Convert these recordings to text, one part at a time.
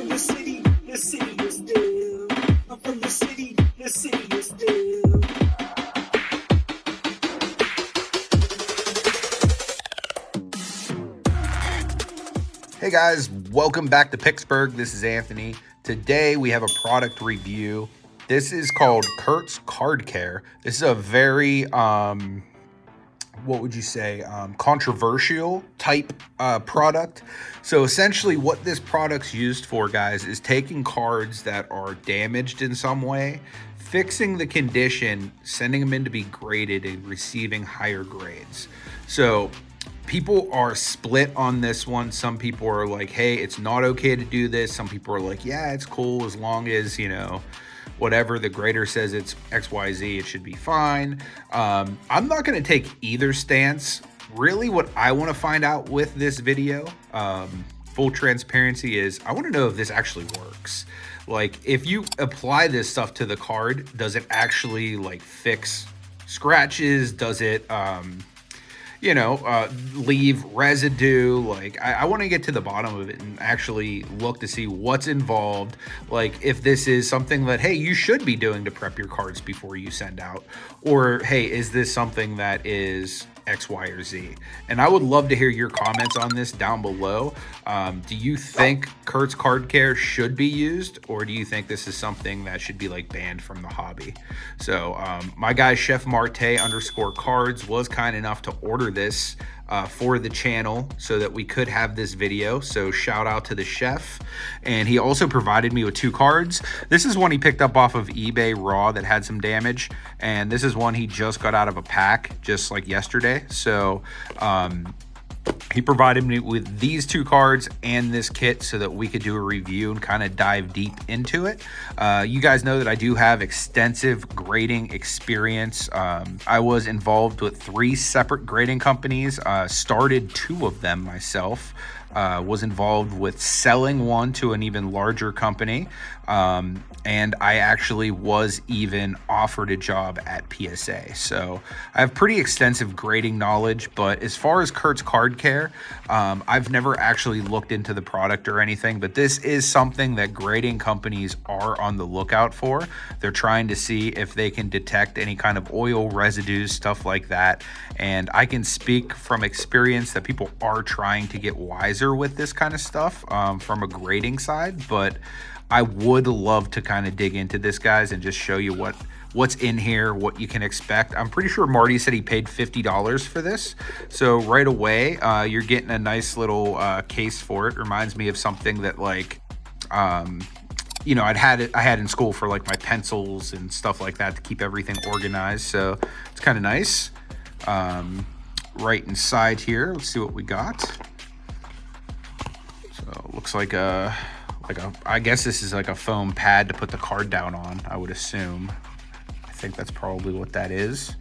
from the city is still. I'm from the city is still. Hey guys, welcome back to Picksburgh. This is Anthony. Today we have a product review. This is called Kurt's Card Care. This is a very, controversial type product. So essentially what this product's used for, guys, is taking cards that are damaged in some way, fixing the condition, sending them in to be graded and receiving higher grades. So people are split on this one. Some people are like, hey, it's not okay to do this. Some people are like, yeah, it's cool as long as, you know, whatever the grader says it's XYZ, it should be fine. I'm not going to take either stance. Really, what I want to find out with this video, full transparency, is I want to know if this actually works. Like, if you apply this stuff to the card, does it actually like fix scratches? Does it leave residue? Like, I want to get to the bottom of it and actually look to see what's involved. Like, if this is something that, hey, you should be doing to prep your cards before you send out, or hey, is this something that is X, Y, or Z? And I would love to hear your comments on this down below. Do you think Kurt's Card Care should be used, or do you think this is something that should be like banned from the hobby? So my guy Chef Marte _cards was kind enough to order this for the channel so that we could have this video. So shout out to the chef. And he also provided me with 2 cards. This is one he picked up off of eBay raw that had some damage, and this is one he just got out of a pack just like yesterday. So he provided me with these 2 cards and this kit so that we could do a review and kind of dive deep into it. You guys know that I do have extensive grading experience. I was involved with 3 separate grading companies, started 2 of them myself. Was involved with selling one to an even larger company. And I actually was even offered a job at PSA. So I have pretty extensive grading knowledge, but as far as Kurt's Card Care, I've never actually looked into the product or anything, but this is something that grading companies are on the lookout for. They're trying to see if they can detect any kind of oil residues, stuff like that. And I can speak from experience that people are trying to get wiser with this kind of stuff from a grading side, but I would love to kind of dig into this, guys, and just show you what's in here, what you can expect. I'm pretty sure Marty said he paid $50 for this. So right away, you're getting a nice little case for it. Reminds me of something that, like, I had in school for like my pencils and stuff like that to keep everything organized. So it's kind of nice. Right inside here, let's see what we got. So it looks like I guess this is like a foam pad to put the card down on, I would assume. I think that's probably what that is.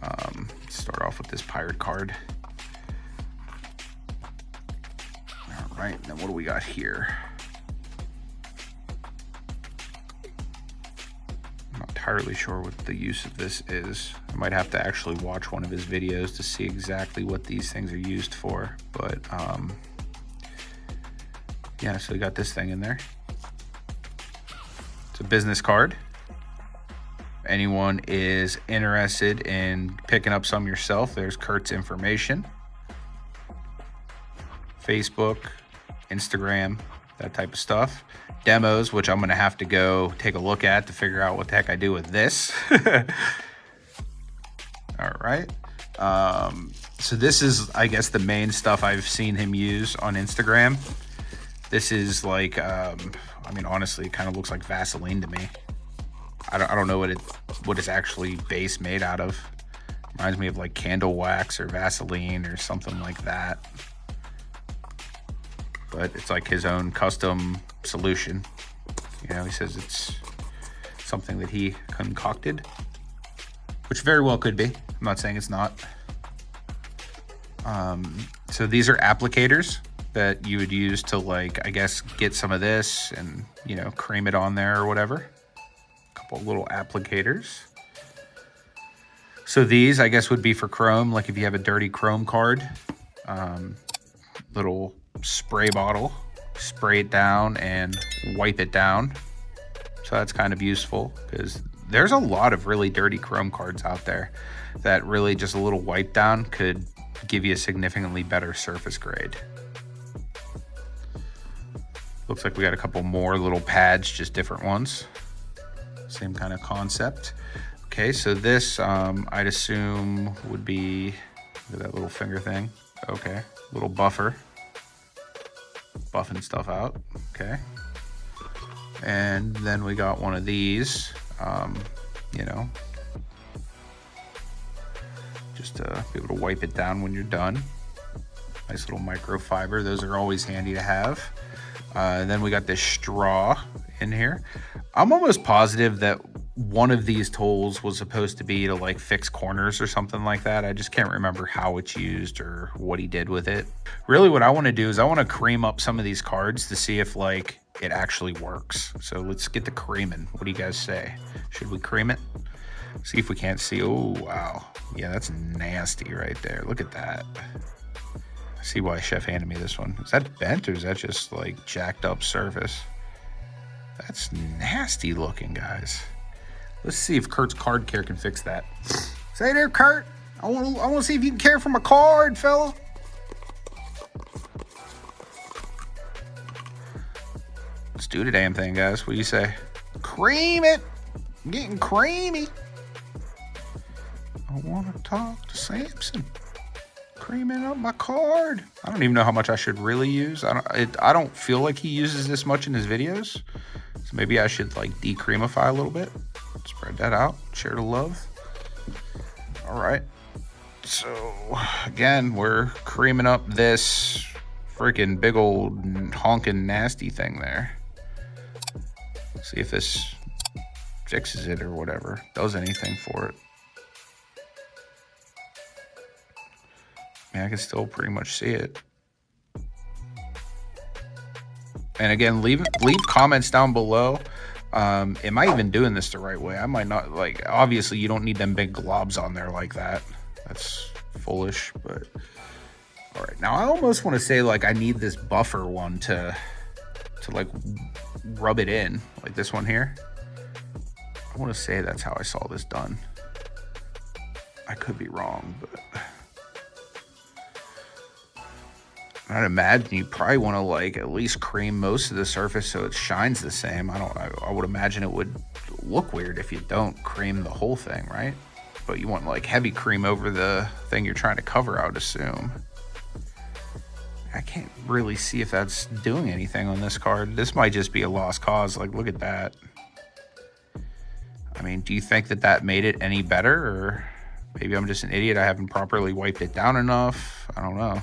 Let's start off with this pirate card. All right, then what do we got here? I'm not entirely sure what the use of this is. I might have to actually watch one of his videos to see exactly what these things are used for, but yeah, so we got this thing in there. It's a business card. If anyone is interested in picking up some yourself, there's Kurt's information. Facebook, Instagram, that type of stuff. Demos, which I'm gonna have to go take a look at to figure out what the heck I do with this. All right. So this is, I guess, the main stuff I've seen him use on Instagram. This is like, honestly, it kind of looks like Vaseline to me. I don't know what it's actually base made out of. Reminds me of like candle wax or Vaseline or something like that. But it's like his own custom solution. You know, he says it's something that he concocted, which very well could be. I'm not saying it's not. So these are applicators that you would use to, like, I guess, get some of this and, you know, cream it on there or whatever. A couple little applicators. So these, I guess, would be for chrome, like if you have a dirty chrome card. Little spray bottle spray it down and wipe it down. So that's kind of useful because there's a lot of really dirty chrome cards out there that really just a little wipe down could give you a significantly better surface grade. Looks like we got a couple more little pads, just different ones. Same kind of concept. Okay, so this I'd assume would be, look at that little finger thing. Okay, little buffer. Buffing stuff out, okay. And then we got one of these, you know, just to be able to wipe it down when you're done. Nice little microfiber, those are always handy to have. And then we got this straw in here. I'm almost positive that one of these tools was supposed to be to like fix corners or something like that. I just can't remember how it's used or what he did with it. Really what I want to do is I want to cream up some of these cards to see if like it actually works. So let's get the creaming. What do you guys say? Should we cream it? See if we can't see. Oh, wow. Yeah, that's nasty right there. Look at that. I see why Chef handed me this one. Is that bent or is that just like jacked up surface? That's nasty looking, guys. Let's see if Kurt's card care can fix that. Say there, Kurt. I want to see if you can care for my card, fella. Let's do the damn thing, guys. What do you say? Cream it. I'm getting creamy. I want to talk to Samson. Creaming up my card. I don't even know how much I should really use. I don't feel like he uses this much in his videos. So maybe I should like decreamify a little bit. Spread that out. Share the love. All right. So again, we're creaming up this freaking big old honking nasty thing there. See if this fixes it or whatever. Does anything for it. I can still pretty much see it. And again, leave comments down below. Am I even doing this the right way? I might not, like, obviously you don't need them big globs on there like that. That's foolish, but all right. Now I almost want to say like I need this buffer one to like rub it in, like this one here. I want to say that's how I saw this done. I could be wrong, but I'd imagine you probably want to like at least cream most of the surface so it shines the same. I would imagine it would look weird if you don't cream the whole thing, right? But you want like heavy cream over the thing you're trying to cover, I would assume. I can't really see if that's doing anything on this card. This might just be a lost cause. Like, look at that. I mean, do you think that made it any better? Or maybe I'm just an idiot. I haven't properly wiped it down enough. I don't know.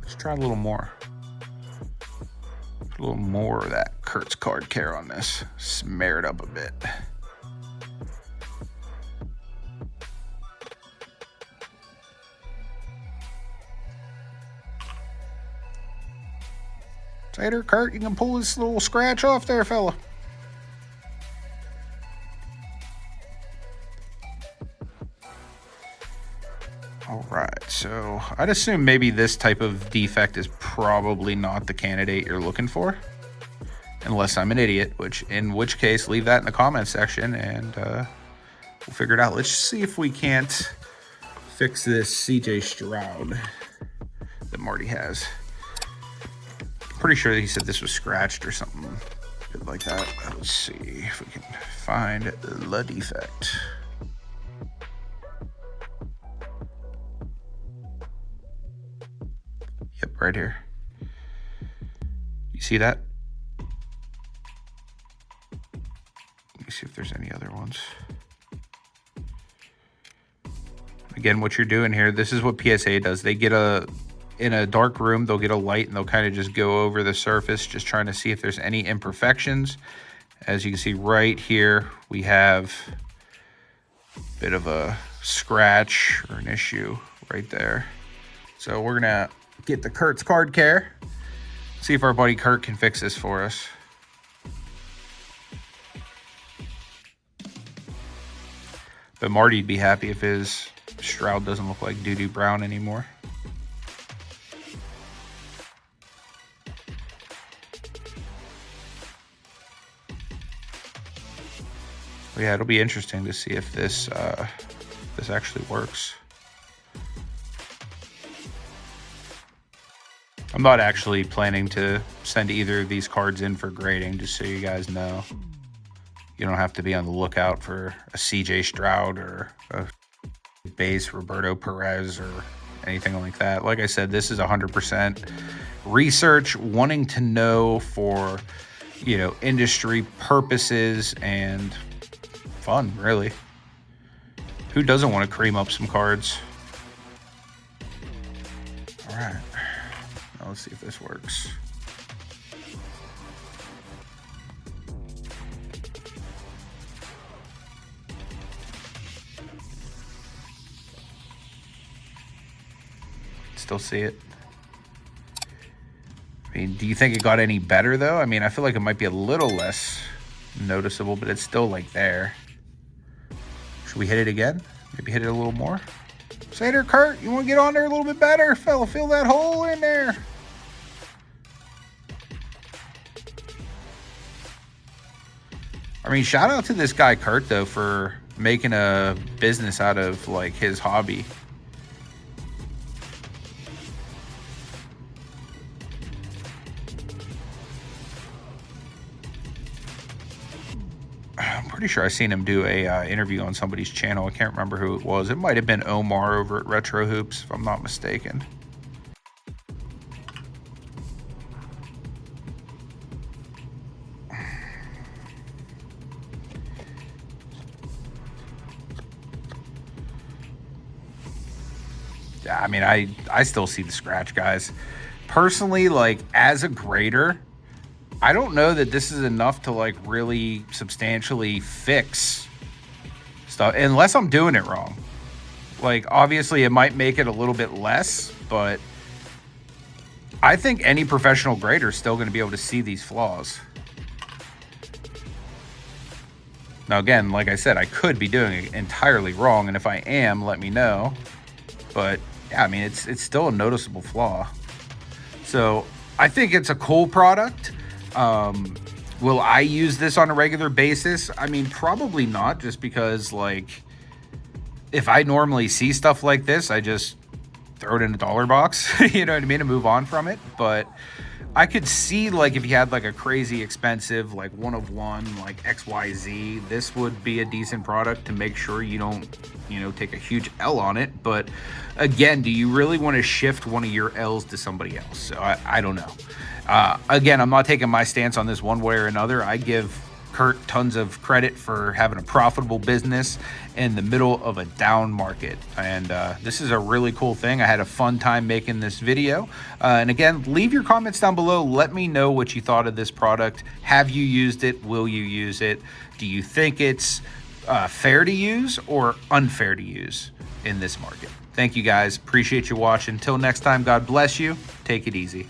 Let's try a little more. Put a little more of that Kurt's card care on this. Smear it up a bit. Say there, Kurt, you can pull this little scratch off there, fella. All right, so I'd assume maybe this type of defect is probably not the candidate you're looking for, unless I'm an idiot, in which case leave that in the comment section and we'll figure it out. Let's see if we can't fix this CJ Stroud that Marty has. Pretty sure he said this was scratched or something good like that. Let's see if we can find the defect. Yep, right here. You see that? Let me see if there's any other ones. Again, what you're doing here, this is what PSA does. They get in a dark room, they'll get a light and they'll kind of just go over the surface, just trying to see if there's any imperfections. As you can see right here, we have a bit of a scratch or an issue right there. So we're gonna get the Kurt's card care, see if our buddy Kurt can fix this for us. But Marty'd be happy if his Shroud doesn't look like doo-doo brown anymore. But yeah, it'll be interesting to see if this this actually works. I'm not actually planning to send either of these cards in for grading, just so you guys know. You don't have to be on the lookout for a CJ Stroud or a base Roberto Perez or anything like that. Like I said, this is 100% research, wanting to know for, you know, industry purposes and fun, really. Who doesn't want to cream up some cards? All right. Now let's see if this works. Still see it. I mean, do you think it got any better though? I mean, I feel like it might be a little less noticeable, but it's still like there. Should we hit it again? Maybe hit it a little more? Say there, Kurt, you want to get on there a little bit better, fella? Fill that hole in there. I mean, shout out to this guy, Kurt, though, for making a business out of, like, his hobby. I'm pretty sure I seen him do a interview on somebody's channel. I can't remember who it was. It might have been Omar over at Retro Hoops, if I'm not mistaken. Yeah, I mean, I still see the scratch, guys. Personally, like, as a grader, I don't know that this is enough to, like, really substantially fix stuff, unless I'm doing it wrong. Like, obviously, it might make it a little bit less, but I think any professional grader is still going to be able to see these flaws. Now, again, like I said, I could be doing it entirely wrong, and if I am, let me know. But, yeah, I mean, it's still a noticeable flaw. So, I think it's a cool product. Will I use this on a regular basis? I mean, probably not, just because, like, if I normally see stuff like this, I just throw it in a dollar box, you know what I mean, and move on from it. But I could see, like, if you had, like, a crazy expensive, like, one of one, like, XYZ, this would be a decent product to make sure you don't, you know, take a huge L on it. But again, do you really want to shift one of your L's to somebody else? So I don't know. Again, I'm not taking my stance on this one way or another. I give Kurt tons of credit for having a profitable business in the middle of a down market. And this is a really cool thing. I had a fun time making this video. And again, leave your comments down below. Let me know what you thought of this product. Have you used it? Will you use it? Do you think it's fair to use or unfair to use in this market? Thank you guys. Appreciate you watching. Until next time, God bless you. Take it easy.